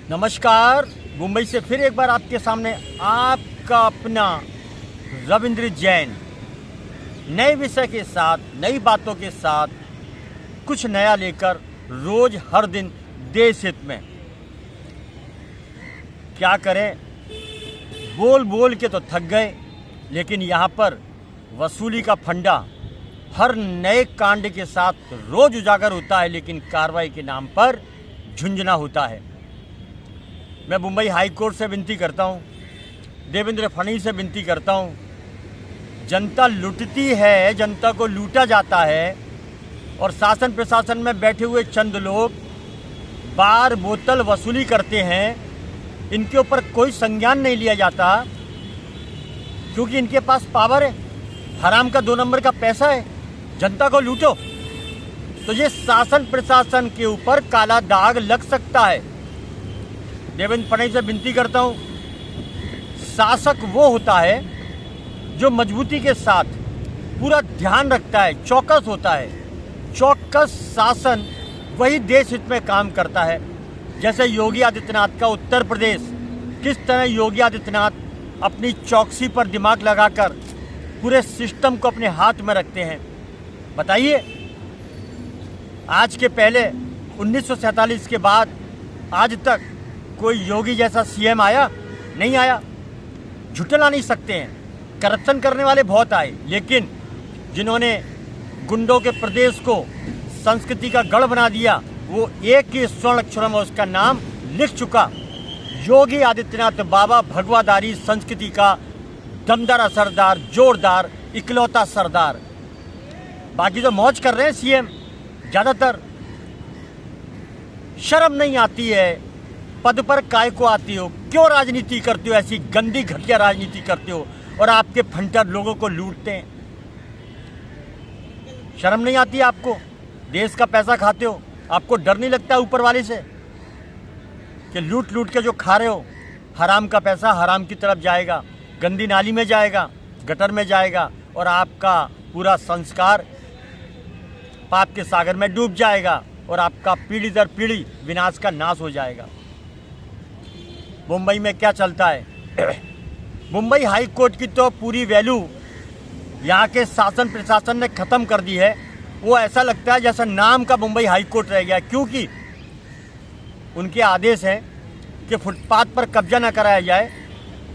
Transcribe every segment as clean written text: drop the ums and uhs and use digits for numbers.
नमस्कार। मुंबई से फिर एक बार आपके सामने आपका अपना रविंद्र जैन नए विषय के साथ, नई बातों के साथ कुछ नया लेकर रोज हर दिन देश हित में। क्या करें, बोल बोल के तो थक गए, लेकिन यहाँ पर वसूली का फंडा हर नए कांड के साथ रोज उजागर होता है, लेकिन कार्रवाई के नाम पर झुंझुना होता है। मैं मुंबई हाई कोर्ट से विनती करता हूँ, देवेंद्र फडणवीस से विनती करता हूँ, जनता लुटती है, जनता को लूटा जाता है और शासन प्रशासन में बैठे हुए चंद लोग बार बोतल वसूली करते हैं। इनके ऊपर कोई संज्ञान नहीं लिया जाता क्योंकि इनके पास पावर है, हराम का 2 नंबर का पैसा है। जनता को लूटो तो ये शासन प्रशासन के ऊपर काला दाग लग सकता है। देवेंद्र फडणवीस से विनती करता हूँ, शासक वो होता है जो मजबूती के साथ पूरा ध्यान रखता है, चौकस होता है। चौकस शासन वही देश हित में काम करता है। जैसे योगी आदित्यनाथ का उत्तर प्रदेश, किस तरह योगी आदित्यनाथ अपनी चौकसी पर दिमाग लगाकर पूरे सिस्टम को अपने हाथ में रखते हैं। बताइए, आज के पहले 1947 के बाद आज तक कोई योगी जैसा सीएम आया? नहीं आया। झुठला नहीं सकते हैं, करप्शन करने वाले बहुत आए, लेकिन जिन्होंने गुंडों के प्रदेश को संस्कृति का गढ़ बना दिया, वो एक ही स्वर्ण अक्षरों में उसका नाम लिख चुका, योगी आदित्यनाथ बाबा भगवाधारी संस्कृति का दमदार असरदार, जोरदार, इकलौता सरदार। बाकी जो मौज कर रहे हैं सीएम, ज़्यादातर शर्म नहीं आती है। पद पर काय को आती हो? क्यों राजनीति करते हो? ऐसी गंदी घटिया राजनीति करते हो और आपके फंटर लोगों को लूटते हैं। शर्म नहीं आती आपको? देश का पैसा खाते हो, आपको डर नहीं लगता ऊपर वाले से कि लूट लूट के जो खा रहे हो, हराम का पैसा हराम की तरफ जाएगा, गंदी नाली में जाएगा, गटर में जाएगा और आपका पूरा संस्कार पाप के सागर में डूब जाएगा और आपका पीढ़ी दर पीढ़ी विनाश का नाश हो जाएगा। मुंबई में क्या चलता है? मुंबई हाई कोर्ट की तो पूरी वैल्यू यहाँ के शासन प्रशासन ने ख़त्म कर दी है। वो ऐसा लगता है जैसा नाम का मुंबई हाई कोर्ट रह गया, क्योंकि उनके आदेश हैं कि फुटपाथ पर कब्जा न कराया जाए,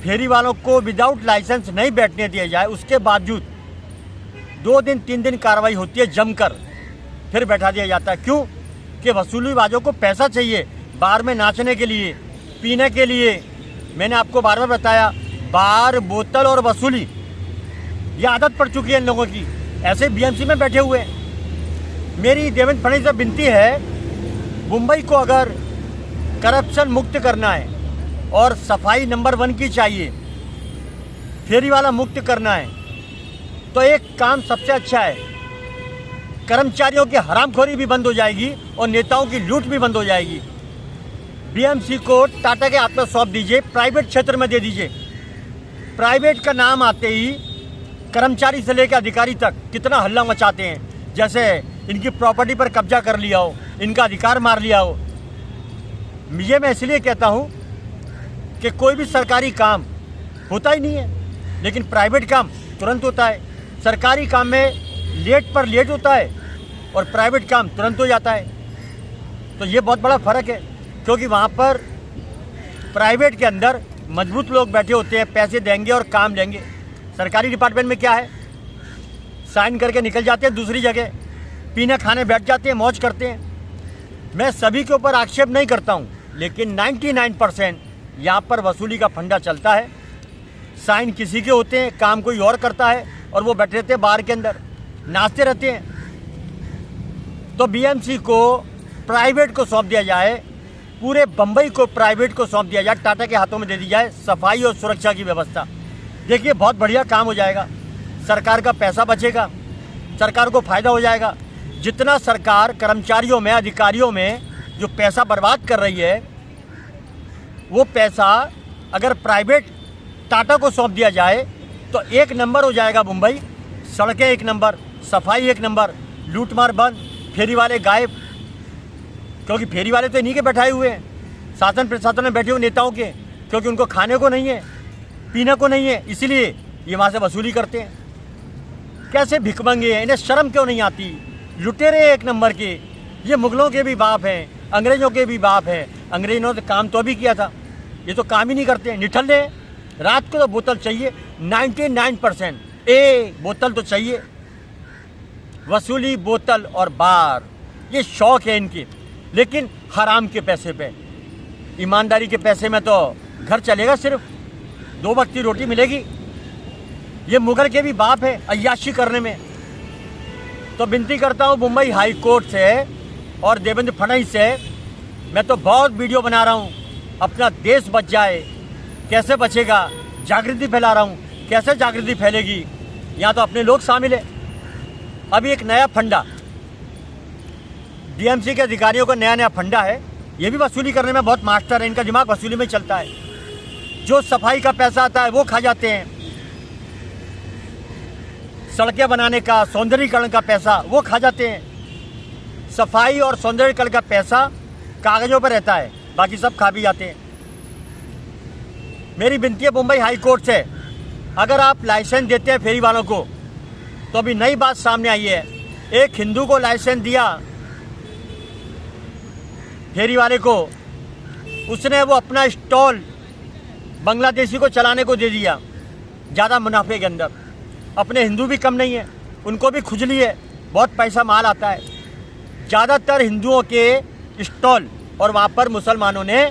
फेरी वालों को विदाउट लाइसेंस नहीं बैठने दिया जाए। उसके बावजूद 2 दिन 3 दिन कार्रवाई होती है जमकर, फिर बैठा दिया जाता है। क्यों? कि वसूलीबाजों को पैसा चाहिए, बार में नाचने के लिए, पीने के लिए। मैंने आपको बार बार बताया, बार, बोतल और वसूली, ये आदत पड़ चुकी है इन लोगों की। ऐसे बीएमसी में बैठे हुए हैं। मेरी देवेंद्र फडणवीस से विनती है, मुंबई को अगर करप्शन मुक्त करना है और सफाई नंबर 1 की चाहिए, फेरी वाला मुक्त करना है, तो एक काम सबसे अच्छा है, कर्मचारियों की हरामखोरी भी बंद हो जाएगी और नेताओं की लूट भी बंद हो जाएगी। बीएमसी को टाटा के हाथ में सौंप दीजिए, प्राइवेट क्षेत्र में दे दीजिए। प्राइवेट का नाम आते ही कर्मचारी से लेकर अधिकारी तक कितना हल्ला मचाते हैं, जैसे इनकी प्रॉपर्टी पर कब्जा कर लिया हो, इनका अधिकार मार लिया हो। ये मैं इसलिए कहता हूँ कि कोई भी सरकारी काम होता ही नहीं है, लेकिन प्राइवेट काम तुरंत होता है। सरकारी काम में लेट पर लेट होता है और प्राइवेट काम तुरंत हो जाता है। तो ये बहुत बड़ा फ़र्क है, क्योंकि वहाँ पर प्राइवेट के अंदर मजबूत लोग बैठे होते हैं, पैसे देंगे और काम लेंगे। सरकारी डिपार्टमेंट में क्या है, साइन करके निकल जाते हैं दूसरी जगह, पीने खाने बैठ जाते हैं, मौज करते हैं। मैं सभी के ऊपर आक्षेप नहीं करता हूँ, लेकिन 99% यहाँ पर वसूली का फंडा चलता है। साइन किसी के होते हैं, काम कोई और करता है और वो बैठे रहते हैं बार के अंदर, नाचते रहते हैं। तो बीएमसी को प्राइवेट को सौंप दिया जाए, पूरे बम्बई को प्राइवेट को सौंप दिया जाए, टाटा के हाथों में दे दी जाए सफाई और सुरक्षा की व्यवस्था। देखिए, बहुत बढ़िया काम हो जाएगा, सरकार का पैसा बचेगा, सरकार को फ़ायदा हो जाएगा। जितना सरकार कर्मचारियों में, अधिकारियों में जो पैसा बर्बाद कर रही है, वो पैसा अगर प्राइवेट टाटा को सौंप दिया जाए तो 1 नंबर हो जाएगा मुंबई। सड़कें 1 नंबर, सफाई 1 नंबर, लूटमार बंद, फेरी वाले गायब, क्योंकि फेरी वाले तो इन्हीं के बैठाए हुए हैं। शासन प्रशासन में बैठे हुए नेताओं के, क्योंकि उनको खाने को नहीं है, पीने को नहीं है, इसलिए ये वहाँ से वसूली करते हैं। कैसे भिखमंगे हैं, इन्हें शर्म क्यों नहीं आती? लुटेरे एक नंबर के। ये मुगलों के भी बाप हैं, अंग्रेज़ों के भी बाप हैं। अंग्रेज़ों ने काम तो अभी किया था, ये तो काम ही नहीं करते, निठल्ले। रात को तो बोतल चाहिए, 99% बोतल तो चाहिए। वसूली, बोतल और बार, ये शौक है इनके, लेकिन हराम के पैसे पे। ईमानदारी के पैसे में तो घर चलेगा, सिर्फ 2 वक्त की रोटी मिलेगी। ये मुगल के भी बाप है अय्याशी करने में। तो विनती करता हूँ मुंबई हाई कोर्ट से और देवेंद्र फडणवीस से, मैं तो बहुत वीडियो बना रहा हूँ, अपना देश बच जाए। कैसे बचेगा? जागृति फैला रहा हूँ, कैसे जागृति फैलेगी? यहाँ तो अपने लोग शामिल है। अभी एक नया फंडा, डीएमसी के अधिकारियों का नया फंडा है, ये भी वसूली करने में बहुत मास्टर है, इनका दिमाग वसूली में चलता है। जो सफाई का पैसा आता है वो खा जाते हैं, सड़कें बनाने का, सौंदर्यीकरण का पैसा वो खा जाते हैं। सफाई और सौंदर्यीकरण का पैसा कागजों पर रहता है, बाकी सब खा भी जाते हैं। मेरी विनती है मुंबई हाई कोर्ट से, अगर आप लाइसेंस देते हैं फेरी वालों को, तो अभी नई बात सामने आई है। एक हिंदू को लाइसेंस दिया फेरी वाले को, उसने वो अपना स्टॉल बांग्लादेशी को चलाने को दे दिया ज़्यादा मुनाफे के अंदर। अपने हिंदू भी कम नहीं है, उनको भी खुजली है, बहुत पैसा माल आता है। ज़्यादातर हिंदुओं के स्टॉल और वहाँ पर मुसलमानों ने,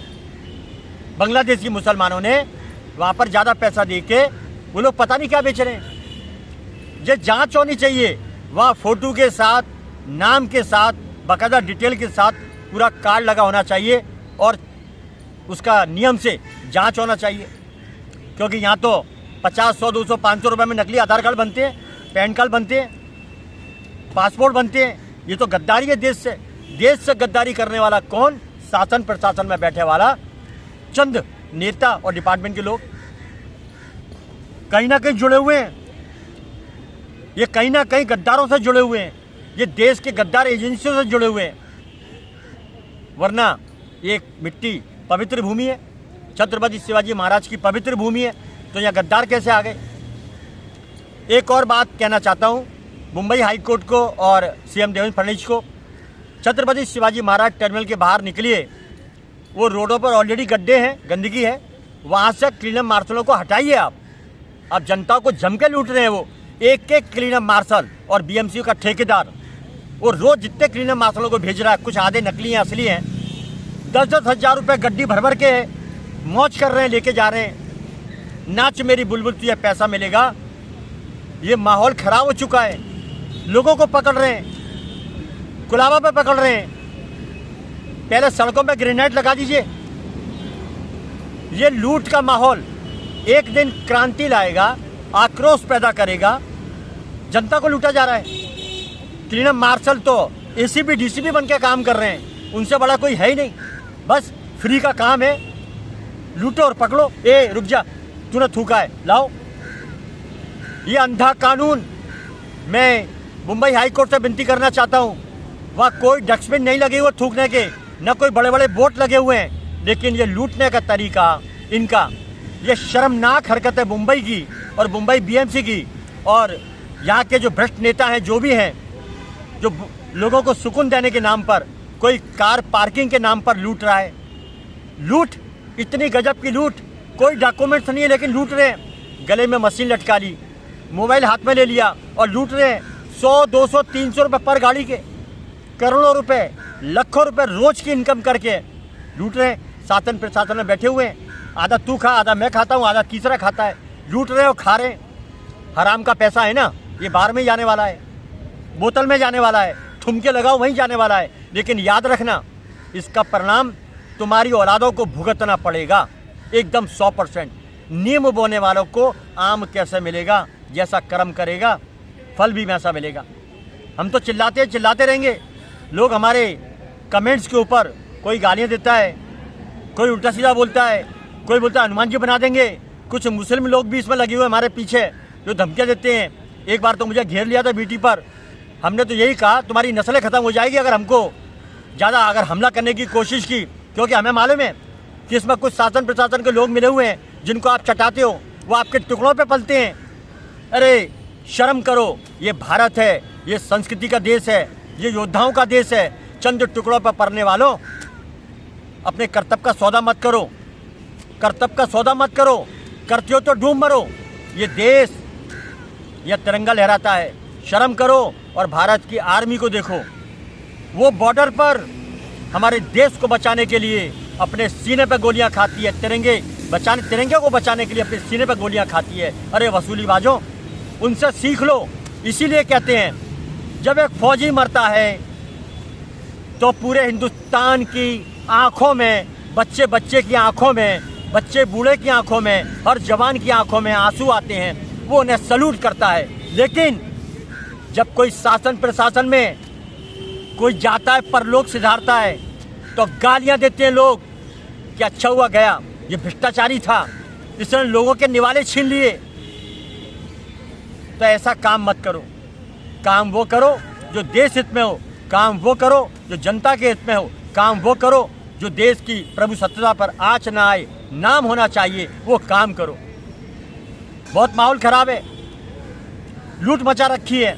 बांग्लादेशी मुसलमानों ने वहाँ पर ज़्यादा पैसा दे के वो लोग पता नहीं क्या बेच रहे हैं। ये जांच होनी चाहिए, वहाँ फ़ोटो के साथ, नाम के साथ, बाकायदा डिटेल के साथ पूरा कार्ड लगा होना चाहिए और उसका नियम से जांच होना चाहिए। क्योंकि यहाँ तो 50, 100, 200, 500 रुपये में नकली आधार कार्ड बनते हैं, पैन कार्ड बनते हैं, पासपोर्ट बनते हैं। ये तो गद्दारी है देश से। देश से गद्दारी करने वाला कौन? शासन प्रशासन में बैठे वाला चंद नेता और डिपार्टमेंट के लोग कहीं ना कहीं जुड़े हुए हैं। ये कहीं ना कहीं गद्दारों से जुड़े हुए हैं, ये देश के गद्दार एजेंसियों से जुड़े हुए हैं। वरना ये मिट्टी पवित्र भूमि है, छत्रपति शिवाजी महाराज की पवित्र भूमि है, तो यहाँ गद्दार कैसे आ गए? एक और बात कहना चाहता हूँ मुंबई हाई कोर्ट को और सीएम देवेंद्र फडणवीस को। छत्रपति शिवाजी महाराज टर्मिनल के बाहर निकलिए, वो रोडों पर ऑलरेडी गड्ढे हैं, गंदगी है, वहाँ से क्लीनअप मार्शलों को हटाइए आप। अब जनता को जम के लूट रहे हैं वो, एक एक क्लीनअप मार्शल और बीएमसी का ठेकेदार। वो रोज जितने क्लीनअप मार्शलों को भेज रहा है, कुछ आधे नकली हैं, असली हैं, 10-10 हज़ार रुपये गड्डी भर भर के मौज कर रहे हैं, लेके जा रहे हैं। नाच मेरी बुलबुल तुझे पैसा मिलेगा। ये माहौल खराब हो चुका है, लोगों को पकड़ रहे हैं, कुलाबा पे पकड़ रहे हैं। पहले सड़कों पे ग्रेनेड लगा दीजिए। ये लूट का माहौल एक दिन क्रांति लाएगा, आक्रोश पैदा करेगा। जनता को लूटा जा रहा है। क्लीनअप मार्शल तो एसीपी डीसीपी बन के काम कर रहे हैं, उनसे बड़ा कोई है ही नहीं। बस फ्री का काम है, लूटो और पकड़ो। ए रुक जा, तूने थूका है, लाओ। ये अंधा कानून। मैं मुंबई हाई कोर्ट से विनती करना चाहता हूँ, वहाँ कोई डस्टबिन नहीं लगे हुए थूकने के, न कोई बड़े बड़े बोर्ड लगे हुए हैं, लेकिन ये लूटने का तरीका इनका, ये शर्मनाक हरकत है मुंबई की और मुंबई बीएमसी की। और यहाँ के जो भ्रष्ट नेता हैं, जो भी हैं, जो लोगों को सुकून देने के नाम पर, कोई कार पार्किंग के नाम पर लूट रहा है। लूट, इतनी गजब की लूट, कोई डॉक्यूमेंट्स नहीं है लेकिन लूट रहे हैं। गले में मशीन लटका ली, मोबाइल हाथ में ले लिया और लूट रहे हैं। 100, 200, 300 रुपये पर गाड़ी के, करोड़ों रुपए, लाखों रुपए रोज की इनकम करके लूट रहे हैं। शासन प्रशासन में बैठे हुए हैं, आधा तू खा, आधा मैं खाता हूँ, आधा तीसरा खाता है। लूट रहे हो, खा रहे हैं। हराम का पैसा है ना, ये बाहर में जाने वाला है, बोतल में जाने वाला है, ठुमके लगाओ वहीं जाने वाला है। लेकिन याद रखना, इसका परिणाम तुम्हारी औलादों को भुगतना पड़ेगा, एकदम 100%। नीम बोने वालों को आम कैसे मिलेगा? जैसा कर्म करेगा फल भी वैसा मिलेगा। हम तो चिल्लाते रहेंगे। लोग हमारे कमेंट्स के ऊपर कोई गालियाँ देता है, कोई उल्टा सीधा बोलता है, कोई बोलता है हनुमान जी बना देंगे। कुछ मुस्लिम लोग भी इसमें लगे हुए हमारे पीछे, जो धमकियाँ देते हैं। एक बार तो मुझे घेर लिया था बीटी पर, हमने तो यही कहा तुम्हारी नस्लें ख़त्म हो जाएगी अगर हमको ज़्यादा अगर हमला करने की कोशिश की, क्योंकि हमें मालूम है कि इसमें कुछ शासन प्रशासन के लोग मिले हुए हैं जिनको आप चटाते हो, वो आपके टुकड़ों पे पलते हैं। अरे शर्म करो, ये भारत है, ये संस्कृति का देश है, ये योद्धाओं का देश है। चंद टुकड़ों पर पड़ने वालों, अपने कर्तव्य का सौदा मत करो, कर्तव्य का सौदा मत करो, करते हो तो डूब मरो। ये देश, यह तिरंगा लहराता है, शर्म करो। और भारत की आर्मी को देखो, वो बॉर्डर पर हमारे देश को बचाने के लिए अपने सीने पर गोलियां खाती है, तिरंगे को बचाने के लिए अपने सीने पर गोलियां खाती है। अरे वसूलीबाजों, उनसे सीख लो। इसीलिए कहते हैं जब एक फौजी मरता है तो पूरे हिंदुस्तान की आंखों में, बच्चे बच्चे की आंखों में, बच्चे बूढ़े की आंखों में, हर जवान की आंखों में आंसू आते हैं, वो उन्हें सैल्यूट करता है। लेकिन जब कोई शासन प्रशासन में कोई जाता है, परलोक सिधारता है, तो गालियां देते हैं लोग कि अच्छा हुआ गया, ये भ्रष्टाचारी था, इसने लोगों के निवाले छीन लिए। तो ऐसा काम मत करो। काम वो करो जो देश हित में हो, काम वो करो जो जनता के हित में हो, काम वो करो जो देश की प्रभुसत्ता पर आँच ना आए, नाम होना चाहिए, वो काम करो। बहुत माहौल खराब है, लूट मचा रखी है।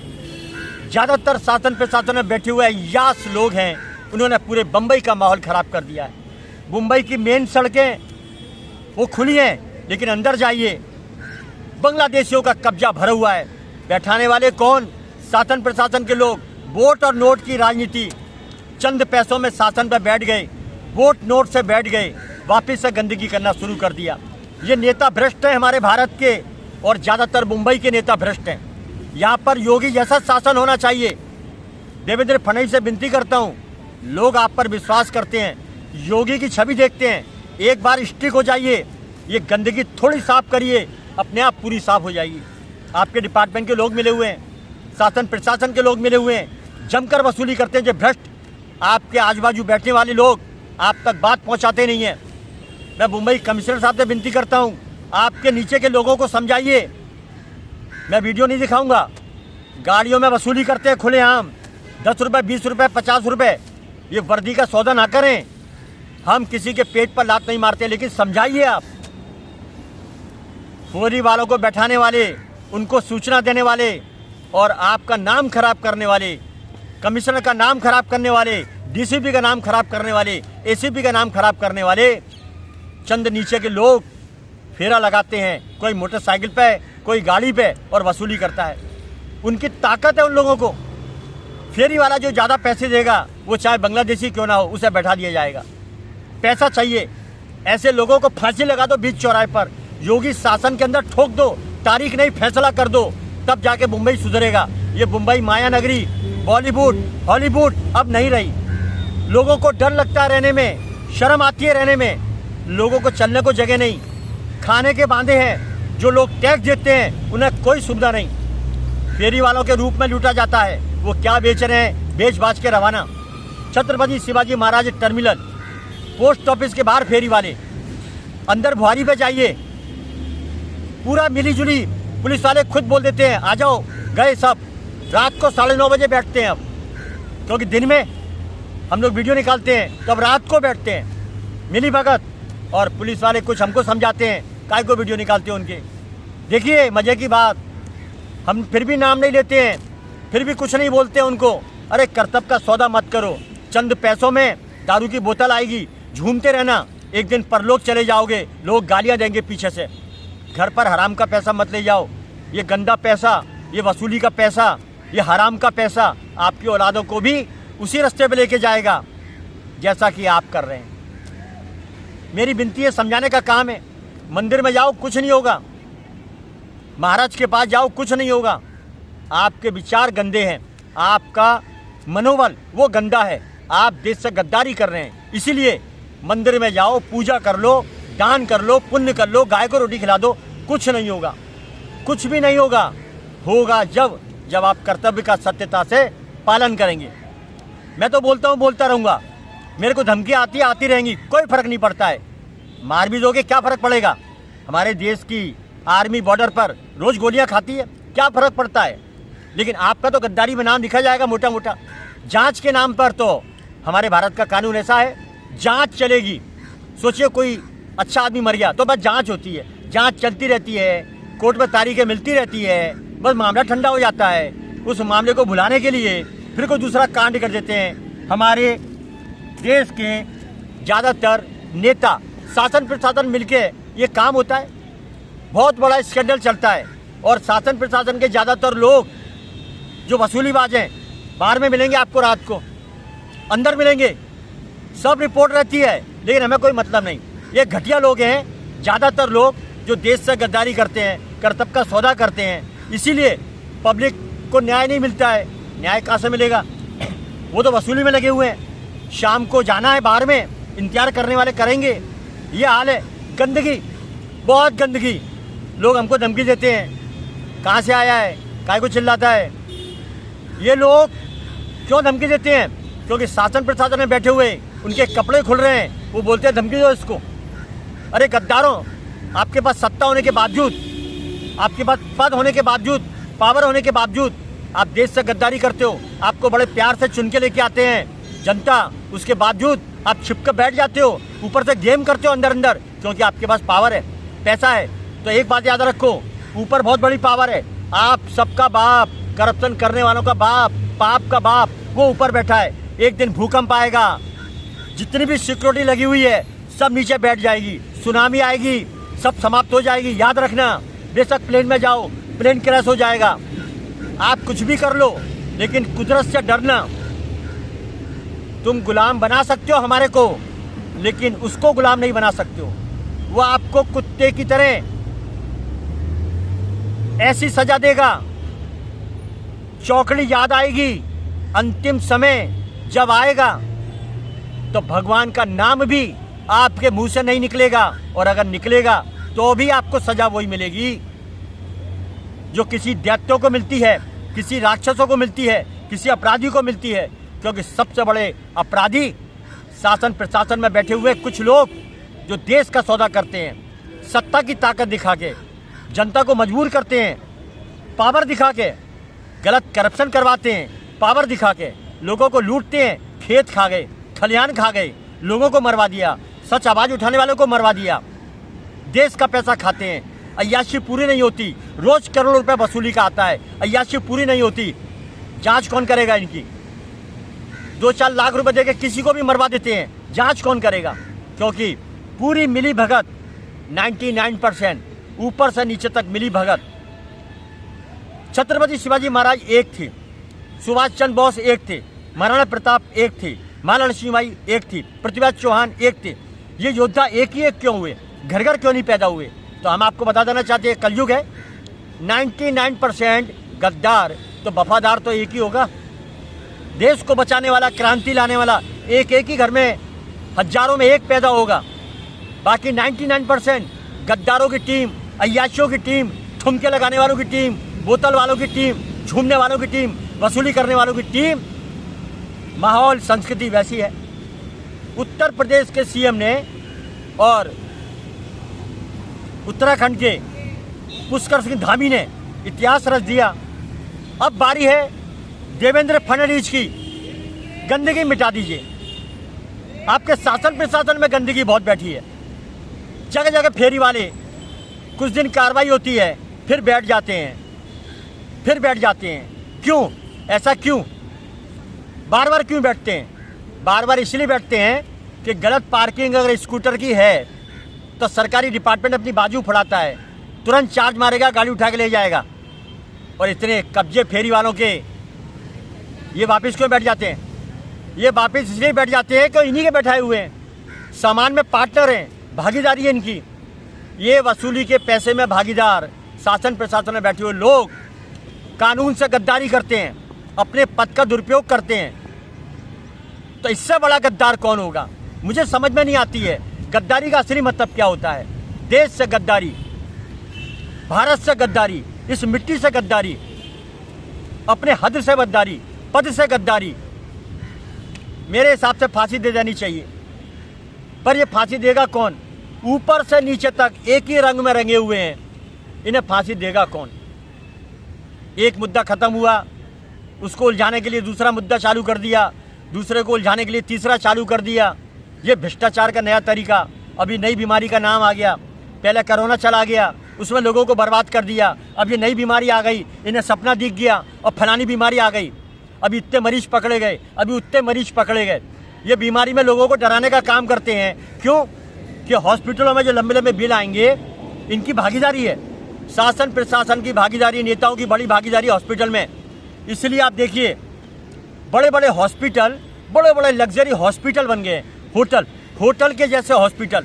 ज़्यादातर शासन प्रशासन में बैठे हुए यास लोग हैं, उन्होंने पूरे बम्बई का माहौल ख़राब कर दिया है। मुंबई की मेन सड़कें वो खुली हैं, लेकिन अंदर जाइए बांग्लादेशियों का कब्जा भरा हुआ है। बैठाने वाले कौन? शासन प्रशासन के लोग। वोट और नोट की राजनीति, चंद पैसों में शासन पर बैठ गए, वोट नोट से बैठ गए, वापिस से गंदगी करना शुरू कर दिया। ये नेता भ्रष्ट हैं हमारे भारत के, और ज़्यादातर मुंबई के नेता भ्रष्ट हैं। यहाँ पर योगी जैसा शासन होना चाहिए। देवेंद्र फडणवीस से विनती करता हूँ, लोग आप पर विश्वास करते हैं, योगी की छवि देखते हैं, एक बार स्टिक हो जाइए, ये गंदगी थोड़ी साफ करिए, अपने आप पूरी साफ हो जाएगी। आपके डिपार्टमेंट के लोग मिले हुए हैं, शासन प्रशासन के लोग मिले हुए हैं, जमकर वसूली करते हैं। जो भ्रष्ट आपके आजू बाजू बैठने वाले लोग आप तक बात पहुंचाते नहीं हैं। मैं मुंबई कमिश्नर साहब से विनती करता हूं, आपके नीचे के लोगों को समझाइए। मैं वीडियो नहीं दिखाऊंगा, गाड़ियों में वसूली करते हैं खुलेआम, 10 रुपये, 20 रुपये, 50 रुपये। ये वर्दी का सौदा ना करें। हम किसी के पेट पर लात नहीं मारते, लेकिन समझाइए आप। बोरी वालों को बैठाने वाले, उनको सूचना देने वाले और आपका नाम खराब करने वाले, कमिश्नर का नाम खराब करने वाले, डीसीपी का नाम खराब करने वाले, एसीपी का नाम खराब करने वाले चंद नीचे के लोग फेरा लगाते हैं, कोई मोटरसाइकिल पे, कोई गाड़ी पे, और वसूली करता है। उनकी ताकत है उन लोगों को। फेरी वाला जो ज़्यादा पैसे देगा, वो चाहे बांग्लादेशी क्यों ना हो, उसे बैठा दिया जाएगा। पैसा चाहिए, ऐसे लोगों को फांसी लगा दो बीच चौराहे पर, योगी शासन के अंदर ठोक दो, तारीख नहीं फैसला कर दो, तब जाके मुंबई सुधरेगा। ये मुंबई माया नगरी, बॉलीवुड, हॉलीवुड अब नहीं रही। लोगों को डर लगता है रहने में, शर्म आती है रहने में, लोगों को चलने को जगह नहीं, खाने के बांधे हैं। जो लोग टैक्स देते हैं उन्हें कोई सुविधा नहीं, फेरी वालों के रूप में लूटा जाता है। वो क्या बेच रहे हैं? बेच बाच के रवाना। Chhatrapati Shivaji Maharaj terminal, post office के बाहर फेरी वाले, अंदर बुहारी पे जाइए, पूरा मिली जुली पुलिस वाले खुद बोल देते हैं आ जाओ, गए सब। रात को 9:30 बजे बैठते हैं अब, क्योंकि दिन में हम लोग वीडियो निकालते हैं, तब रात को बैठते हैं मिली भगत। और पुलिस वाले कुछ हमको समझाते हैं, काय को वीडियो निकालते हैं उनके। देखिए मज़े की बात, हम फिर भी नाम नहीं लेते हैं, फिर भी कुछ नहीं बोलते हैं उनको। अरे कर्तव्य का सौदा मत करो। चंद पैसों में दारू की बोतल आएगी, झूमते रहना, एक दिन परलोक चले जाओगे, लोग गालियां देंगे पीछे से। घर पर हराम का पैसा मत ले जाओ। ये गंदा पैसा, ये वसूली का पैसा, ये हराम का पैसा आपकी औलादों को भी उसी रास्ते पे लेके जाएगा जैसा कि आप कर रहे हैं। मेरी विनती है, समझाने का काम है। मंदिर में जाओ, कुछ नहीं होगा। महाराज के पास जाओ, कुछ नहीं होगा। आपके विचार गंदे हैं, आपका मनोबल वो गंदा है, आप देश से गद्दारी कर रहे हैं। इसीलिए मंदिर में जाओ, पूजा कर लो, दान कर लो, पुण्य कर लो, गाय को रोटी खिला दो, कुछ नहीं होगा, कुछ भी नहीं होगा। होगा जब आप कर्तव्य का सत्यता से पालन करेंगे। मैं तो बोलता हूँ, बोलता रहूँगा। मेरे को धमकी आती रहेंगी, कोई फर्क नहीं पड़ता है। मार भी दोगे, क्या फ़र्क पड़ेगा? हमारे देश की आर्मी बॉर्डर पर रोज़ गोलियां खाती है, क्या फ़र्क पड़ता है? लेकिन आपका तो गद्दारी में नाम लिखा जाएगा मोटा मोटा। जांच के नाम पर तो हमारे भारत का कानून ऐसा है, जांच चलेगी, सोचिए कोई अच्छा आदमी मर गया तो बस जांच होती है, जांच चलती रहती है, कोर्ट में तारीखें मिलती रहती है, बस मामला ठंडा हो जाता है। उस मामले को भुलाने के लिए फिर कोई दूसरा कांड कर देते हैं। हमारे देश के ज़्यादातर नेता, शासन प्रशासन मिलके ये काम होता है। बहुत बड़ा स्कैंडल चलता है और शासन प्रशासन के ज़्यादातर लोग जो वसूलीबाज हैं बाहर में मिलेंगे, आपको रात को अंदर मिलेंगे, सब रिपोर्ट रहती है, लेकिन हमें कोई मतलब नहीं। ये घटिया लोग हैं ज़्यादातर लोग जो देश से गद्दारी करते हैं, कर्तव्य का सौदा करते हैं। इसीलिए पब्लिक को न्याय नहीं मिलता है। न्याय कहाँ से मिलेगा? वो तो वसूली में लगे हुए हैं। शाम को जाना है बाहर में, इंतजार करने वाले करेंगे। ये हाल है। गंदगी, बहुत गंदगी। लोग हमको धमकी देते हैं, कहाँ से आया है, काय को चिल्लाता है। ये लोग क्यों धमकी देते हैं? क्योंकि शासन प्रशासन में बैठे हुए उनके कपड़े खुल रहे हैं, वो बोलते हैं धमकी दो इसको। अरे गद्दारों, आपके पास सत्ता होने के बावजूद, आपके पास पद होने के बावजूद, पावर होने के बावजूद आप देश से गद्दारी करते हो। आपको बड़े प्यार से चुन के लेके आते हैं जनता, उसके बावजूद आप छिप कर बैठ जाते हो, ऊपर से गेम करते हो अंदर अंदर, क्योंकि आपके पास पावर है, पैसा है। तो एक बात याद रखो, ऊपर बहुत बड़ी पावर है। आप सबका बाप, करप्शन करने वालों का बाप, पाप का बाप, वो ऊपर बैठा है। एक दिन भूकंप आएगा, जितनी भी सिक्योरिटी लगी हुई है सब नीचे बैठ जाएगी, सुनामी आएगी, सब समाप्त हो जाएगी। याद रखना, बेशक प्लेन में जाओ, प्लेन क्रैश हो जाएगा। आप कुछ भी कर लो, लेकिन कुदरत से डरना। तुम गुलाम बना सकते हो हमारे को, लेकिन उसको गुलाम नहीं बना सकते हो। वो आपको कुत्ते की तरह ऐसी सजा देगा, चौकड़ी याद आएगी। अंतिम समय जब आएगा तो भगवान का नाम भी आपके मुंह से नहीं निकलेगा, और अगर निकलेगा तो भी आपको सजा वही मिलेगी जो किसी दैत्यों को मिलती है, किसी राक्षसों को मिलती है, किसी अपराधी को मिलती है। क्योंकि सबसे बड़े अपराधी शासन प्रशासन में बैठे हुए कुछ लोग जो देश का सौदा करते हैं, सत्ता की ताकत दिखा के जनता को मजबूर करते हैं, पावर दिखा के गलत करप्शन करवाते हैं, पावर दिखा के लोगों को लूटते हैं। खेत खा गए, खलिहान खा गए, लोगों को मरवा दिया, सच आवाज़ उठाने वालों को मरवा दिया। देश का पैसा खाते हैं, अय्याशी पूरी नहीं होती। रोज करोड़ों रुपए वसूली का आता है, अय्याशी पूरी नहीं होती। जांच कौन करेगा इनकी? 2-4 लाख रुपए देके किसी को भी मरवा देते हैं, जांच कौन करेगा? क्योंकि पूरी मिली भगत, 99% ऊपर से नीचे तक मिली भगत। छत्रपति शिवाजी महाराज एक थे, सुभाष चंद्र बोस एक थे, महाराणा प्रताप एक थे, महाराणा लक्ष्मीबाई एक थी, पृथ्वीराज चौहान एक थे। ये योद्धा एक ही एक क्यों हुए? घर घर क्यों नहीं पैदा हुए? तो हम आपको बता देना चाहते हैं, कलयुग है। 99% गद्दार, तो वफादार तो एक ही होगा। देश को बचाने वाला, क्रांति लाने वाला एक ही घर में, हजारों में एक पैदा होगा। बाकी 99% गद्दारों की टीम, अय्याशियों की टीम, ठुमके लगाने वालों की टीम, बोतल वालों की टीम, झूमने वालों की टीम, वसूली करने वालों की टीम। माहौल, संस्कृति वैसी है। उत्तर प्रदेश के सीएम ने और उत्तराखंड के पुष्कर सिंह धामी ने इतिहास रच दिया। अब बारी है देवेंद्र फडणवीस की। गंदगी मिटा दीजिए। आपके शासन प्रशासन में गंदगी बहुत बैठी है। जगह जगह फेरी वाले, कुछ दिन कार्रवाई होती है, फिर बैठ जाते हैं, फिर बैठ जाते हैं। क्यों? ऐसा क्यों? बार बार क्यों बैठते हैं? बार बार इसलिए बैठते हैं कि गलत पार्किंग अगर स्कूटर की है तो सरकारी डिपार्टमेंट अपनी बाजू फड़ाता है, तुरंत चार्ज मारेगा, गाड़ी उठा के ले जाएगा। और इतने कब्जे फेरी वालों के ये वापस क्यों बैठ जाते हैं? ये वापस इसलिए बैठ जाते हैं कि इन्हीं के बैठाए हुए हैं, सामान में पार्टनर हैं, भागीदारी है इनकी। ये वसूली के पैसे में भागीदार शासन प्रशासन में बैठे हुए लोग कानून से गद्दारी करते हैं, अपने पद का दुरुपयोग करते हैं। तो इससे बड़ा गद्दार कौन होगा? मुझे समझ में नहीं आती है गद्दारी का असली मतलब क्या होता है। देश से गद्दारी, भारत से गद्दारी, इस मिट्टी से गद्दारी, अपने हद से गद्दारी, पद से गद्दारी। मेरे हिसाब से फांसी दे देनी चाहिए। पर ये फांसी देगा कौन? ऊपर से नीचे तक एक ही रंग में रंगे हुए हैं, इन्हें फांसी देगा कौन? एक मुद्दा खत्म हुआ, उसको उलझाने के लिए दूसरा मुद्दा चालू कर दिया, दूसरे को उलझाने के लिए तीसरा चालू कर दिया। ये भ्रष्टाचार का नया तरीका। अभी नई बीमारी का नाम आ गया, पहले कोरोना चला गया, उसमें लोगों को बर्बाद कर दिया। अब ये नई बीमारी आ गई, इन्हें सपना दिख गया और फलानी बीमारी आ गई, अभी इतने मरीज पकड़े गए, अभी उतने मरीज पकड़े गए। ये बीमारी में लोगों को डराने का काम करते हैं। क्यों? कि हॉस्पिटलों में जो लंबे लंबे बिल आएंगे, इनकी भागीदारी है, शासन प्रशासन की भागीदारी, नेताओं की बड़ी भागीदारी हॉस्पिटल में। इसलिए आप देखिए बड़े बड़े हॉस्पिटल, बड़े बड़े लग्जरी हॉस्पिटल बन गए, होटल के जैसे हॉस्पिटल।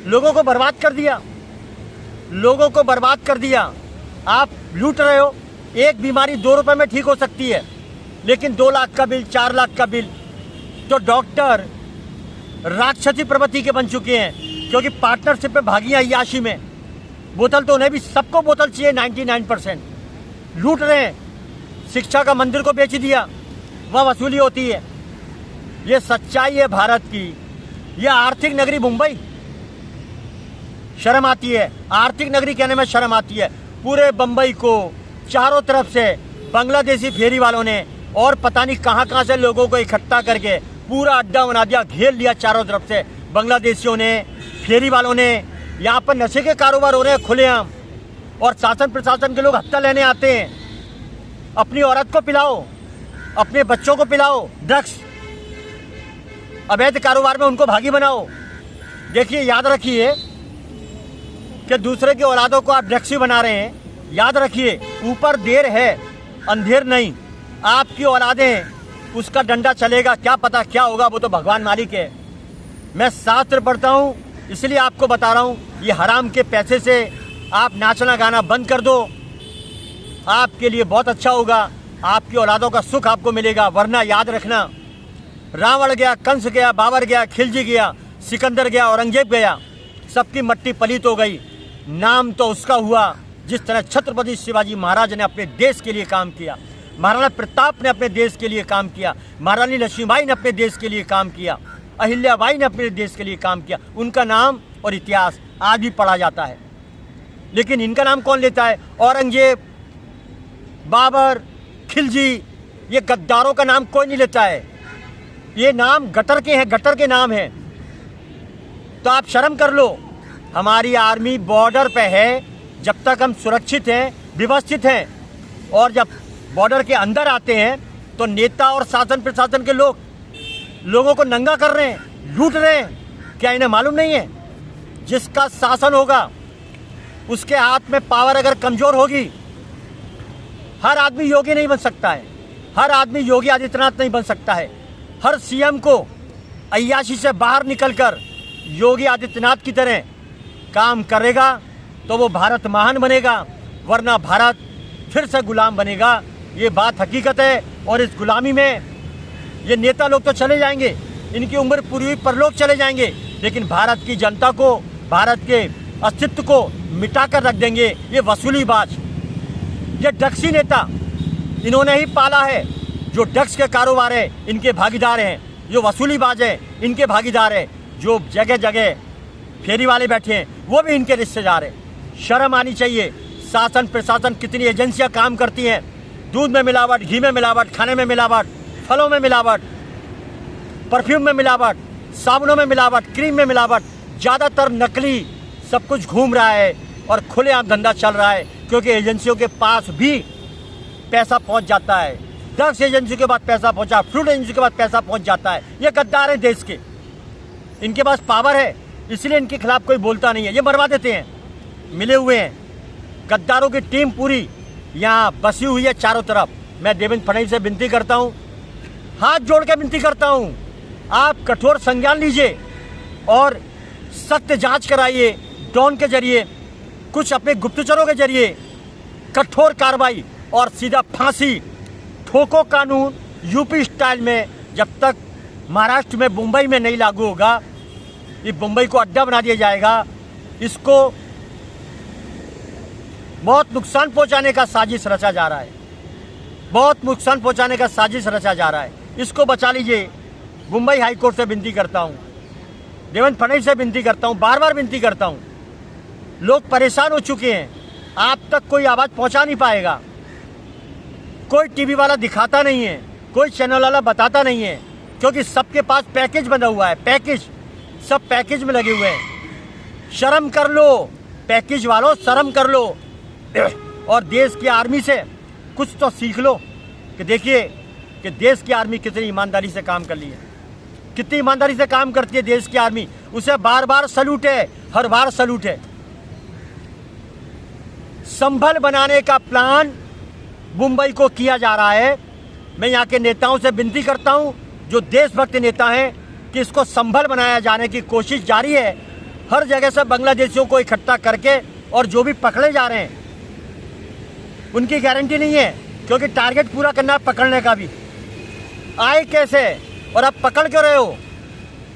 लोगों को बर्बाद कर दिया, लोगों को बर्बाद कर दिया। आप लूट रहे हो। एक बीमारी 2 रुपए में ठीक हो सकती है, लेकिन 2 लाख का बिल, 4 लाख का बिल। तो डॉक्टर राक्षसी प्रवृत्ति के बन चुके हैं, क्योंकि पार्टनरशिप में भागी हैं अय्याशी में। बोतल तो उन्हें भी, सबको बोतल चाहिए, 99% लूट रहे हैं। शिक्षा का मंदिर को बेच दिया, वहाँ वसूली होती है। ये सच्चाई है भारत की। ये आर्थिक नगरी मुंबई, शर्म आती है, आर्थिक नगरी कहने में शर्म आती है। पूरे बम्बई को चारों तरफ से बांग्लादेशी फेरी वालों ने और पता नहीं कहां कहां से लोगों को इकट्ठा करके पूरा अड्डा बना दिया, घेर लिया चारों तरफ से। बांग्लादेशियों ने, फेरी वालों ने, यहाँ पर नशे के कारोबार हो रहे हैं खुलेआम, और शासन प्रशासन के लोग हफ्ता लेने आते हैं। अपनी औरत को पिलाओ, अपने बच्चों को पिलाओ ड्रग्स, अवैध कारोबार में उनको भागी बनाओ। देखिए, याद रखिए कि दूसरे की औलादों को आप ड्रग्सी बना रहे हैं। याद रखिए, ऊपर देर है, अंधेर नहीं। आपकी औलादें, उसका डंडा चलेगा, क्या पता क्या होगा, वो तो भगवान मालिक है। मैं शास्त्र पढ़ता हूँ, इसलिए आपको बता रहा हूँ। ये हराम के पैसे से आप नाचना गाना बंद कर दो, आपके लिए बहुत अच्छा होगा, आपकी औलादों का सुख आपको मिलेगा। वरना याद रखना, रावण गया, कंस गया, बाबर गया, खिलजी गया, सिकंदर गया, औरंगजेब गया, सबकी मट्टी पलीत हो गई। नाम तो उसका हुआ जिस तरह छत्रपति शिवाजी महाराज ने अपने देश के लिए काम किया, महाराणा प्रताप ने अपने देश के लिए काम किया, महारानी लक्ष्मीबाई ने अपने देश के लिए काम किया, अहिल्याबाई ने अपने देश के लिए काम किया। उनका नाम और इतिहास आज भी पढ़ा जाता है। लेकिन इनका नाम कौन लेता है? औरंगजेब, बाबर, खिलजी, ये गद्दारों का नाम कोई नहीं लेता है। ये नाम गटर के हैं, गटर के नाम हैं। तो आप शर्म कर लो। हमारी आर्मी बॉर्डर पे है, जब तक हम सुरक्षित हैं, व्यवस्थित हैं, और जब बॉर्डर के अंदर आते हैं तो नेता और शासन प्रशासन के लोग लोगों को नंगा कर रहे हैं, लूट रहे हैं। क्या इन्हें मालूम नहीं है? जिसका शासन होगा, उसके हाथ में पावर अगर कमजोर होगी, हर आदमी योगी नहीं बन सकता है, हर आदमी योगी आदित्यनाथ नहीं बन सकता है। हर सीएम को अय्याशी से बाहर निकलकर योगी आदित्यनाथ की तरह काम करेगा तो वो भारत महान बनेगा, वरना भारत फिर से गुलाम बनेगा। ये बात हकीकत है। और इस गुलामी में ये नेता लोग तो चले जाएंगे, इनकी उम्र पूरी हुई परलोक चले जाएंगे, लेकिन भारत की जनता को, भारत के अस्तित्व को मिटा कर रख देंगे। ये वसूलीबाज, ये ड्रग्सी नेता, इन्होंने ही पाला है। जो ड्रग्स के कारोबार है, इनके भागीदार हैं। जो वसूलीबाज है, इनके भागीदार है। जो जगह जगह फेरी वाले बैठे हैं, वो भी इनके रिश्तेदार हैं। शर्म आनी चाहिए। शासन प्रशासन कितनी एजेंसियां काम करती हैं, दूध में मिलावट, घी में मिलावट, खाने में मिलावट, फलों में मिलावट, परफ्यूम में मिलावट, साबुनों में मिलावट, क्रीम में मिलावट, ज़्यादातर नकली सब कुछ घूम रहा है और खुलेआम धंधा चल रहा है, क्योंकि एजेंसियों के पास भी पैसा पहुंच जाता है। ड्रग्स एजेंसी के बाद पैसा पहुंचा, फ्रूट एजेंसी के बाद पैसा पहुंच जाता है। ये गद्दार हैं देश के, इनके पास पावर है, इसलिए इनके खिलाफ कोई बोलता नहीं है। ये मरवा देते हैं, मिले हुए हैं। गद्दारों की टीम पूरी यहाँ बसी हुई है चारों तरफ। मैं देवेंद्र फडणवीस से विनती करता हूँ, हाथ जोड़ के विनती करता हूँ, आप कठोर संज्ञान लीजिए और सत्य जांच कराइए। ड्रोन के जरिए, कुछ अपने गुप्तचरों के जरिए कठोर कार्रवाई और सीधा फांसी। ठोको कानून यूपी स्टाइल में। जब तक महाराष्ट्र में, मुंबई में नहीं लागू होगा, ये मुंबई को अड्डा बना दिया जाएगा। इसको बहुत नुकसान पहुंचाने का साजिश रचा जा रहा है, बहुत नुकसान पहुंचाने का साजिश रचा जा रहा है। इसको बचा लीजिए। मुंबई हाईकोर्ट से विनती करता हूं, देवेंद्र फडणवीस से विनती करता हूं, बार बार विनती करता हूं। लोग परेशान हो चुके हैं, आप तक कोई आवाज़ पहुंचा नहीं पाएगा। कोई टीवी वाला दिखाता नहीं है, कोई चैनल वाला बताता नहीं है, क्योंकि सबके पास पैकेज बना हुआ है। पैकेज, सब पैकेज में लगे हुए हैं। शर्म कर लो, पैकेज वालों शर्म कर लो और देश की आर्मी से कुछ तो सीख लो कि देखिए कि देश की आर्मी कितनी ईमानदारी से काम कर रही है, कितनी ईमानदारी से काम करती है देश की आर्मी। उसे बार बार सल्यूट है, हर बार सल्यूट है। संभल बनाने का प्लान मुंबई को किया जा रहा है। मैं यहाँ के नेताओं से विनती करता हूँ जो देशभक्त नेता हैं कि इसको संभल बनाया जाने की कोशिश जारी है। हर जगह से बांग्लादेशियों को इकट्ठा करके और जो भी पकड़े जा रहे हैं उनकी गारंटी नहीं है, क्योंकि टारगेट पूरा करना है पकड़ने का भी। आए कैसे और आप पकड़ क्यों रहे हो,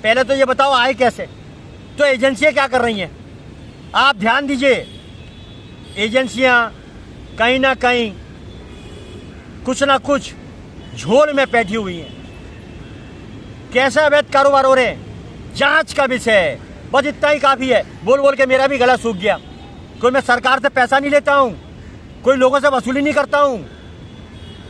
पहले तो ये बताओ आए कैसे। तो एजेंसियां क्या कर रही हैं, आप ध्यान दीजिए। एजेंसियां कहीं ना कहीं कुछ ना कुछ झोल में बैठी हुई हैं। कैसे अवैध कारोबार हो रहे हैं, जांच का विषय है, बस इतना ही काफ़ी है। बोल बोल के मेरा भी गला सूख गया। कोई मैं सरकार से पैसा नहीं लेता हूँ, कोई लोगों से वसूली नहीं करता हूँ।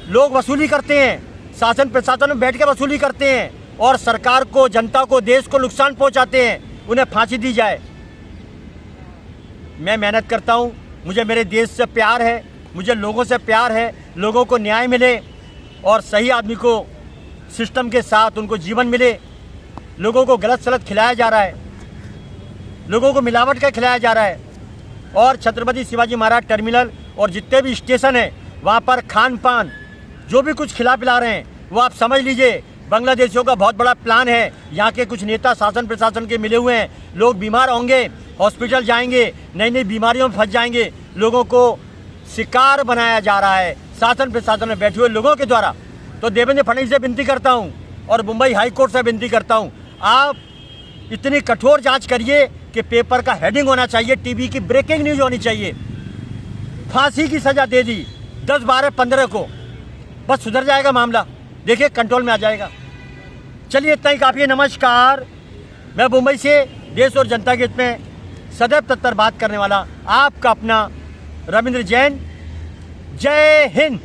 लोग वसूली करते हैं, शासन प्रशासन में बैठ के वसूली करते हैं और सरकार को, जनता को, देश को नुकसान पहुँचाते हैं। उन्हें फांसी दी जाए। मैं मेहनत करता हूँ, मुझे मेरे देश से प्यार है, मुझे लोगों से प्यार है, लोगों को न्याय मिले और सही आदमी को सिस्टम के साथ उनको जीवन मिले। लोगों को गलत सलत खिलाया जा रहा है, लोगों को मिलावट का खिलाया जा रहा है। और छत्रपति शिवाजी महाराज टर्मिनल और जितने भी स्टेशन हैं वहाँ पर खान पान जो भी कुछ खिला पिला रहे हैं वो आप समझ लीजिए बांग्लादेशियों का बहुत बड़ा प्लान है। यहाँ के कुछ नेता शासन प्रशासन के मिले हुए हैं, लोग बीमार होंगे, हॉस्पिटल जाएंगे, नई नई बीमारियों में फंस जाएंगे। लोगों को शिकार बनाया जा रहा है शासन प्रशासन में बैठे हुए लोगों के द्वारा। तो देवेंद्र फडणवीस से विनती करता हूँ और मुंबई हाई कोर्ट से विनती करता हूँ, आप इतनी कठोर जांच करिए कि पेपर का हेडिंग होना चाहिए, टीवी की ब्रेकिंग न्यूज होनी चाहिए। फांसी की सज़ा दे दी 10, 12, 15 को, बस सुधर जाएगा मामला, देखिए कंट्रोल में आ जाएगा। चलिए इतना ही काफ़ी है। नमस्कार, मैं मुंबई से देश और जनता के हित में सदैव तत्पर बात करने वाला आपका अपना रविंद्र जैन। जय हिंद।